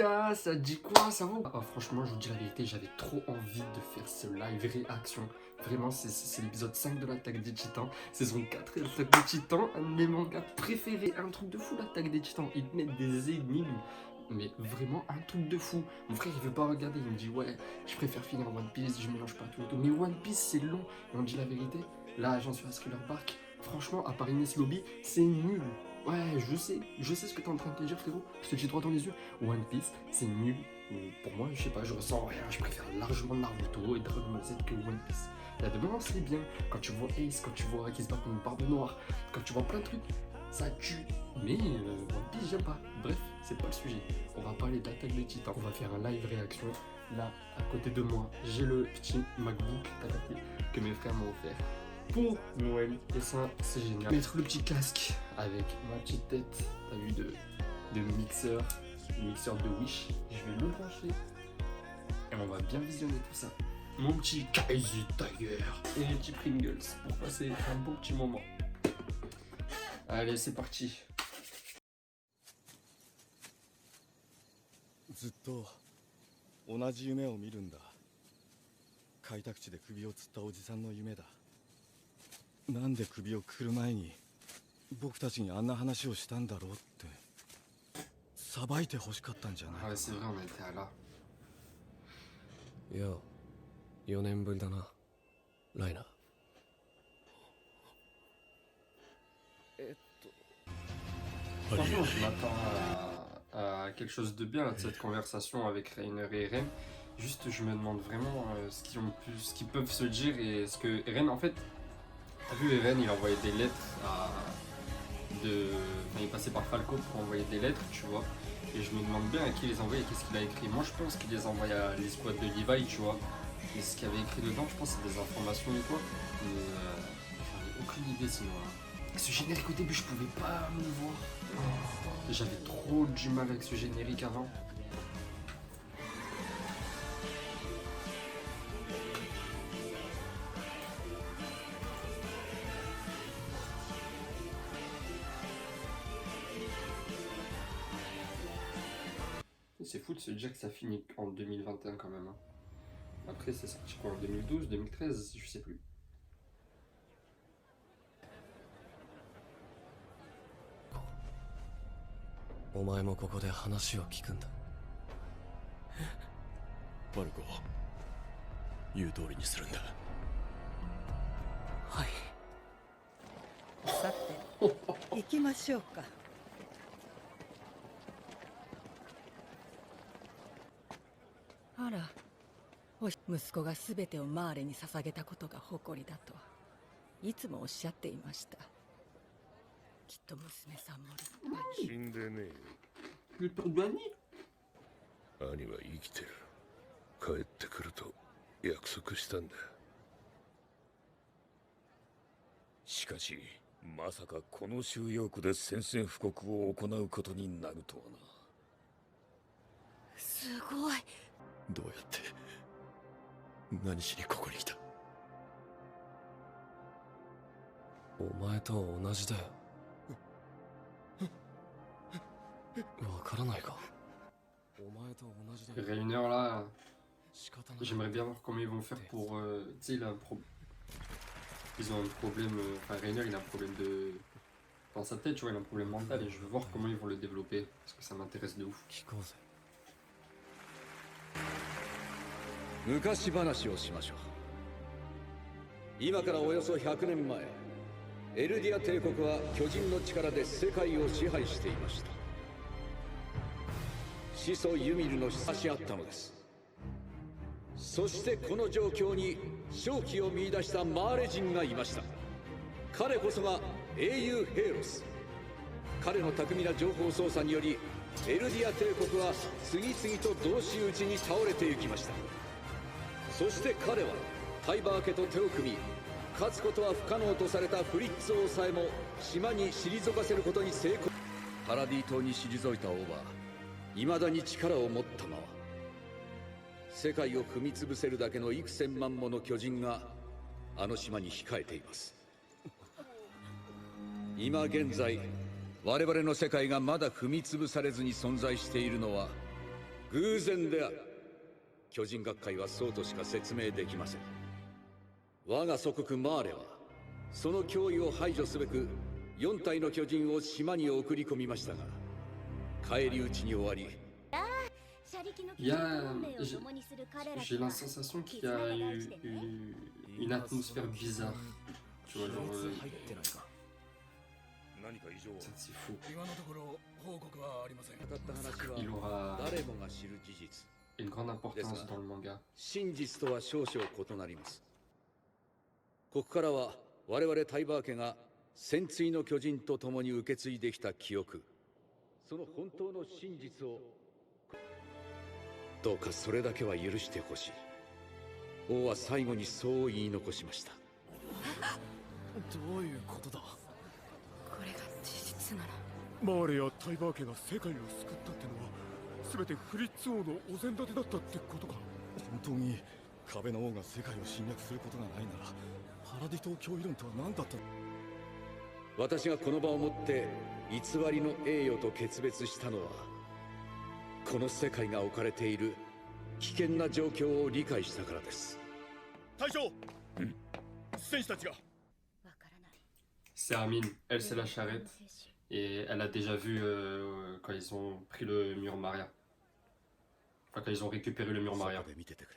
gars, ça dit quoi, ça va? Ah, franchement, je vous dis la vérité, j'avais trop envie de faire ce live réaction. Vraiment, c'est l'épisode 5 de l'Attaque des Titans, saison 4 de l'Attaque des Titans, un de mes mangas préférés, un truc de fou l'Attaque des Titans. Ils te mettent des énigmes, mais vraiment un truc de fou. Mon frère, il veut pas regarder, il me dit ouais, je préfère finir One Piece, je mélange pas tout et tout. Mais One Piece, c'est long, et on dit la vérité, là, j'en suis à Thriller Bark. Franchement, à part Ines Lobby, c'est nul. Ouais, je sais ce que t'es en train de te dire, frérot. Je te dis droit dans les yeux. One Piece, c'est nul. Pour moi, je sais pas, je ressens rien. Je préfère largement Naruto et Dragon Ball Z que One Piece. La demande, c'est bien. Quand tu vois Ace, quand tu vois qui se bat contre une barbe noire, quand tu vois plein de trucs, ça tue. Mais One Piece, j'aime pas. Bref, c'est pas le sujet. On va parler d'Attaque des Titans. On va faire un live réaction. Là, à côté de moi, j'ai le petit MacBook que mes frères m'ont offert pour Noël, et ça c'est génial. Mettre le petit casque avec ma petite tête, t'as vu, de mixeur, le mixeur de Wish, je vais le brancher et on va bien visionner tout ça. Mon petit Kaiser Tiger et les petits Pringles pour passer un bon petit moment. Allez, c'est parti. ずっと同じ夢を見るんだ。開拓地で首を吊ったおじさんの夢だ。なんで首をくくる前に僕たちにあんな話をしたんだろうって。さばいて欲しかったんじゃないか。Ouais, c'est vrai, on était là. いや、4年ぶりだな、ライナー。Franchement, je m'attends à quelque chose de bien là, de cette conversation avec Reiner et Eren. Juste, je me demande vraiment ce qu'ils peuvent se dire et ce que Eren, en fait, t'as vu, Eren, il envoyait des lettres enfin, il passait par Falco pour envoyer des lettres, tu vois. Et je me demande bien à qui il les envoyait et qu'est-ce qu'il a écrit. Moi, je pense qu'il les envoyait à l'escouade de Levi, tu vois. Et ce qu'il y avait écrit dedans, je pense que c'est des informations ou quoi. Mais j'en ai aucune idée sinon. Ce générique au début, je pouvais pas me le voir. J'avais trop du mal avec ce générique avant. C'est fou de se dire que ça finit en 2021 quand même. Hein. Après, c'est sorti quoi en 2012, 2013, je sais plus. お前もここで話を聞くんだ。ファルコ、言う通りにするんだ。はい。さて、行きましょうか。あら、息子が全てをマーレに捧げたことが誇りだといつもおっしゃっていました。きっと娘さんも立派に。死んでねLe père de Annie? え。兄は生きてる。帰ってくると約束したんだ。しかし、まさかこの収容区で宣戦布告を行うことになるとはな。すごい。どうやって何しにここに来た。お前と同じだよ。わからないか。お前と同じだよ。 Reiner là, j'aimerais bien voir comment ils vont faire pour. Tu sais, ils ont un problème. Enfin, Reiner il a un problème de. Dans sa tête, tu vois, il a un problème mental et je veux voir comment ils vont le développer parce que ça m'intéresse de ouf. 聞こうぜ。昔話をしましょう。今からおよそ100年前、エルディア帝国は巨人の力で世界を支配していました。始祖ユミルの差し合ったのです。そしてこの状況に勝機を見出したマーレ人がいました。彼こそが英雄ヘイロス。彼の巧みな情報操作によりエルディア帝国は次々と同士討ちに倒れていきました。そして彼はタイバー家と手を組み、勝つことは不可能とされたフリッツ王さえも島に退かせることに成功。パラディ島に退いた王は未だに力を持ったまま、世界を踏み潰せるだけの幾千万もの巨人があの島に控えています。今現在我々の世界がまだ踏み潰されずに存在しているのは偶然である。巨人学会はそうとしか説明できません。我が祖国マーレはその脅威を排除すべく4体の巨人を島に送り込みましたが、返り討ちに終わり、Il y a, j'ai la sensation qu'il y a une atmosphère bizarre. Tu vois, genre, 入ってないか。何か異常は？ ça, c'est fou. 今のところ報告はありません。かかった話 Il は aura 誰もが知る事実。 une grande importance dans le manga. 真実とは少々異なります。ここからは我々タイバー家が戦鎚の巨人と共に受け継いできた記憶、その本当の真実をどうかそれだけは許してほしい。王は最後にそう言い残しました。どういうことだ。これが事実ならマーレやタイバー家が世界を救ったってのは全てフリッツ王のお膳立てだったってことか。本当に壁の王が世界を侵略することがないならパラディ島脅威論とは何だった。私がこの場をもって偽りの栄誉と決別したのは、この世界が置かれている危険な状況を理解したからです。大将、戦士たちが。 C'est Armin, elle c'est la charrette. Et elle a déjà vu quand ils ont pris le mur Maria. Enfin, quand ils ont récupéré le mur Maria. 見ててくれ。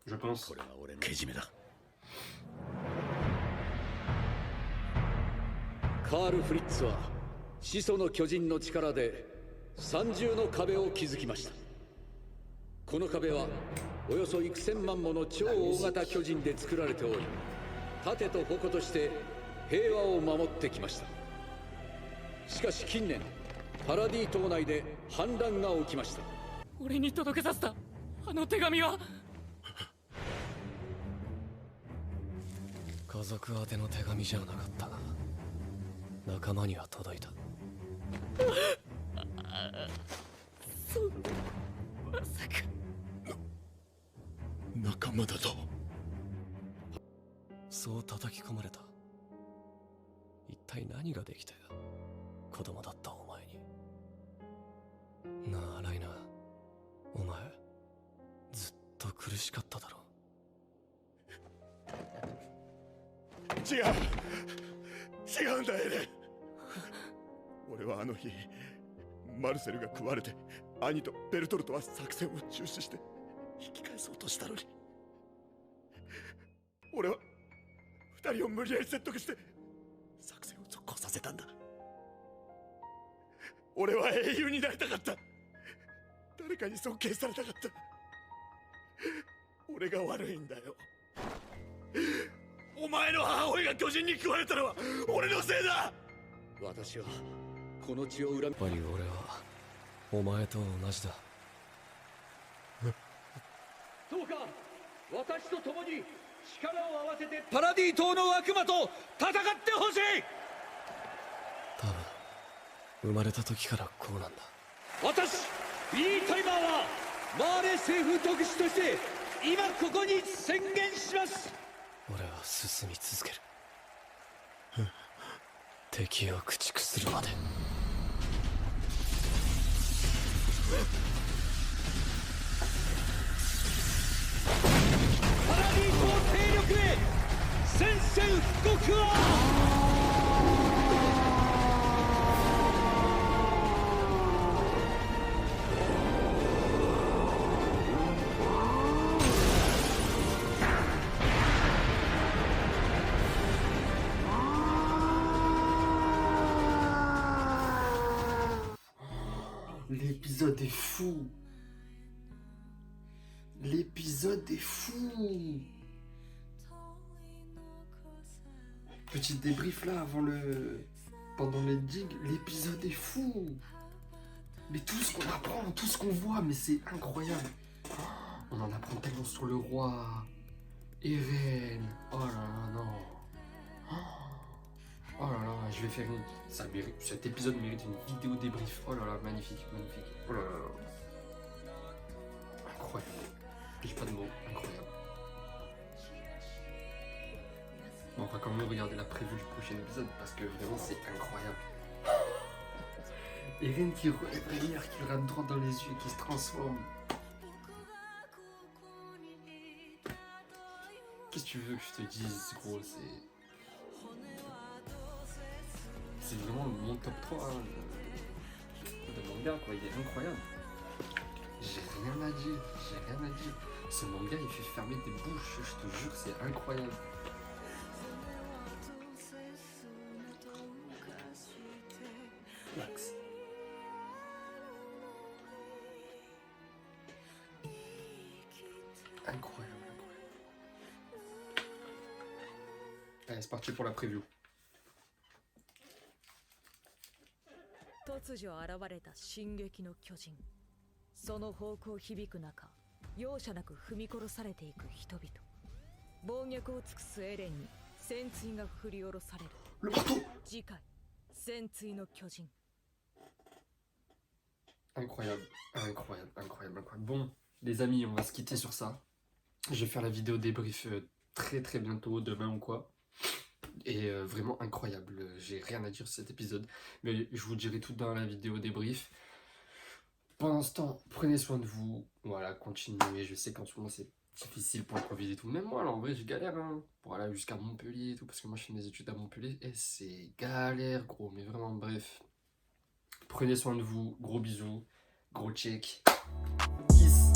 Je pense. これは俺のけじめだ。カール・フリッツは始祖の巨人の力で三重の壁を築きました。この壁はおよそ幾千万もの超大型巨人で作られており、盾と矛として平和を守ってきました。しかし近年パラディ島内で反乱が起きました。俺に届けさせたあの手紙は。家族宛ての手紙じゃなかったが、仲間には届いた。まさか仲間だと。そう叩き込まれた。一体何ができて子供だったお前に。なあライナー、お前ずっと苦しかっただろ。違うんだエレン。俺はあの日マルセルが食われて兄とベルトルトは作戦を中止して引き返そうとしたのに、俺は二人を無理やり説得して作戦を続行させたんだ。俺は英雄になりたかった。誰かに尊敬されたかった。俺が悪いんだよ。お前の母親が巨人に食われたのは俺のせいだ。私はこの血を恨み、やっぱり俺はお前と同じだ。どうか私と共に力を合わせてパラディ島の悪魔と戦ってほしい。多分生まれた時からこうなんだ。私ビリー・タイマーはマーレ政府特使として今ここに宣言します。俺は進み続ける。敵を駆逐するまで。パラディ島勢力へ宣戦布告は。L'épisode est fou. L'épisode est fou. Petit débrief là avant le... Pendant les digs, l'épisode est fou. Mais tout ce qu'on apprend, tout ce qu'on voit, mais c'est incroyable. On en apprend tellement sur le roi. Eren. Oh là là, non. Oh là là, je vais faire une... Ça mérite... Cet épisode mérite une vidéo débrief. Oh là là, magnifique, magnifique. Oh là là là. Incroyable. J'ai pas de mots. Incroyable. Bon, on va quand même regarder la prévue du prochain épisode parce que vraiment c'est incroyable. Eren qui relève la lumière, qui le rate droit dans les yeux, qui se transforme. Qu'est-ce que tu veux que je te dise, gros? C'est vraiment mon top 3 hein, de manga, quoi. Il est incroyable. J'ai rien à dire. Ce manga, il fait fermer des bouches, je te jure, c'est incroyable. Max. Incroyable. Allez, c'est parti pour la preview. 突如現れた進撃の巨人。その方向響く中、容赦なく踏み殺されていく人々。暴虐を尽くすエレンに戦鎚が振り下ろされる。 Le marteau. 次回、戦鎚の巨人。 Incroyable. Bon, les amis, on va se quitter sur ça. Je vais faire la vidéo débrief très très bientôt, demain ou quoi. Et vraiment incroyable. J'ai rien à dire sur cet épisode. Mais je vous dirai tout dans la vidéo débrief. Pendant ce temps, prenez soin de vous. Voilà, continuez. Je sais qu'en ce moment c'est difficile pour improviser et tout. Même moi, alors, en vrai, je galère. Hein. Voilà, jusqu'à Montpellier et tout. Parce que moi, je fais mes études à Montpellier. Et c'est galère, gros. Mais vraiment, bref. Prenez soin de vous. Gros bisous. Gros check. Kiss.